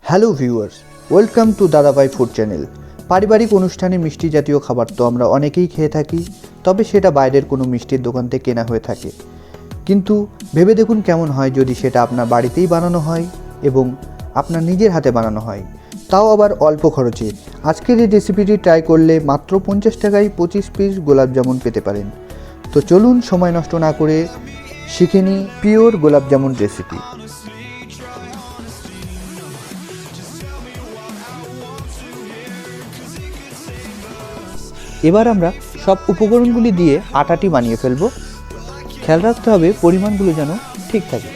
Hello viewers, welcome to দাদাভাই food channel. পারিবারিক অনুষ্ঠানে মিষ্টি জাতীয় খাবার তো আমরা অনেকেই খেয়ে থাকি, তবে সেটা বাইরের কোনো মিষ্টির দোকান থেকে কেনা হয়ে থাকে। কিন্তু ভেবে দেখুন কেমন হয় যদি সেটা আপনার বাড়িতেই বানানো হয় এবং আপনার নিজের হাতে বানানো হয়, তাও আবার অল্প খরচে। আজকের এই রেসিপিটি ট্রাই করলে মাত্র 50 টাকায় 25 পিস গোলাপ জামুন পেতে পারেন। তো চলুন সময় নষ্ট না করে শিখে নিই পিওর গোলাপ জামুন রেসিপি। এবার আমরা সব উপকরণগুলি দিয়ে আটাটি বানিয়ে ফেলব। খেয়াল রাখতে হবে পরিমাণগুলো যেন ঠিক থাকে।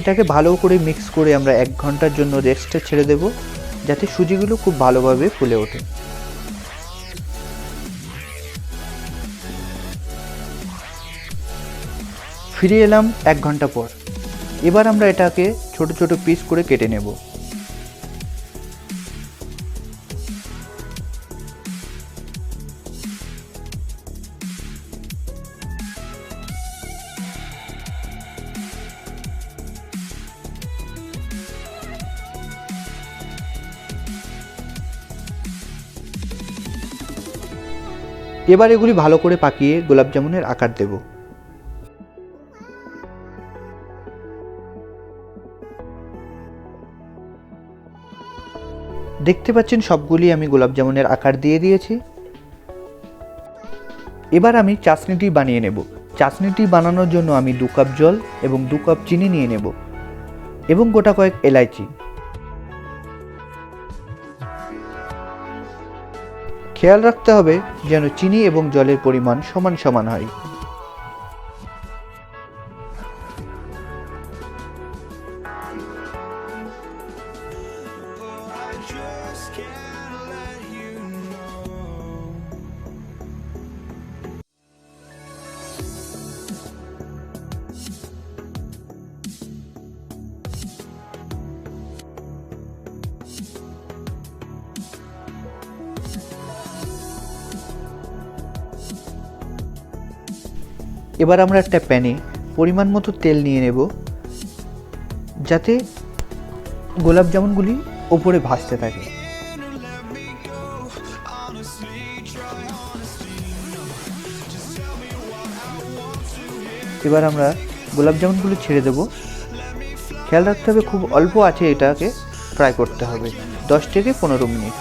এটাকে ভালো করে মিক্স করে আমরা 1 ঘন্টার জন্য রেস্টে ছেড়ে দেব, যাতে সুজিগুলো খুব ভালোভাবে ফুলে ওঠে। ফিরে এলাম 1 ঘন্টা পর। এবার আমরা এটাকে ছোট ছোট পিস করে কেটে নেব। এবার এগুলি ভালো করে পাকিয়ে গোলাপ জামুনের আকার দেব। দেখতে পাচ্ছেন সবগুলি আমি গোলাপ জামুনের আকার দিয়ে দিয়েছি। এবার আমি চাশনিটি বানিয়ে নেব। চাশনিটি বানানোর জন্য আমি 2 কাপ জল এবং 2 কাপ চিনি নিয়ে নেব এবং গোটা কয়েক এলাইচি। খেয়াল রাখতে হবে যেন চিনি এবং জলের পরিমাণ সমান সমান হয়। এবার আমরা একটা প্যানে পরিমাণ মতো তেল নিয়ে নেব, যাতে গোলাপ জামুনগুলি ওপরে ভাসতে থাকে। এবার আমরা গোলাপ জামুনগুলি ছেড়ে দেব। খেয়াল রাখতে হবে খুব অল্প আছে এটাকে ফ্রাই করতে হবে, 10 থেকে 15 মিনিট।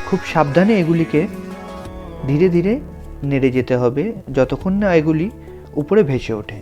খুব সাবধানে এগুলিকে ধীরে ধীরে নেড়ে যেতে হবে যতক্ষণ না এগুলি উপরে ভেসে ওঠে।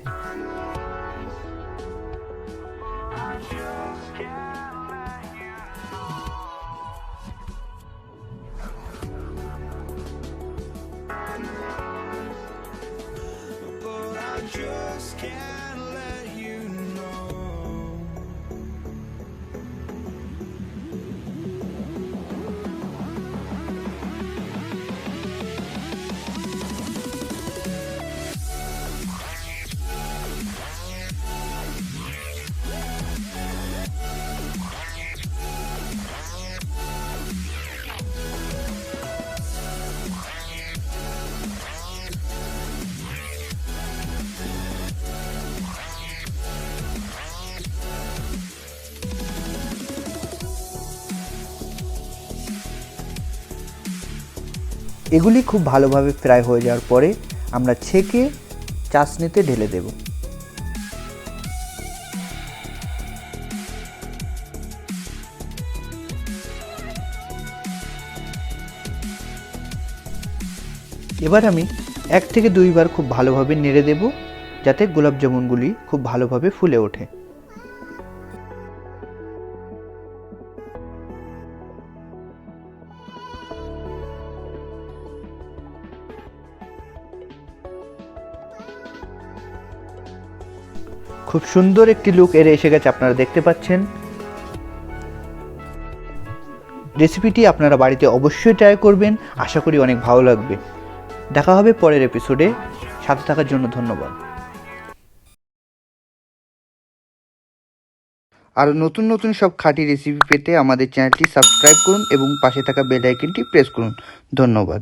এগুলি খুব ভালোভাবে ফ্রাই হয়ে যাওয়ার পরে আমরা ছেঁকে চাশনিতে ঢেলে দেব। এবার আমি 1 থেকে 2 বার খুব ভালোভাবে নেড়ে দেব, যাতে গোলাপ জামুনগুলি খুব ভালোভাবে ফুলে ওঠে। খুব সুন্দর একটি লুক এর এসে গেছে, আপনারা দেখতে পাচ্ছেন। রেসিপিটি আপনারা বাড়িতে অবশ্যই ট্রাই করবেন, আশা করি অনেক ভালো লাগবে। দেখা হবে পরের এপিসোডে, সাথে থাকার জন্য ধন্যবাদ। আরও নতুন নতুন সব খাঁটি রেসিপি পেতে আমাদের চ্যানেলটি সাবস্ক্রাইব করুন এবং পাশে থাকা বেল আইকনটি প্রেস করুন। ধন্যবাদ।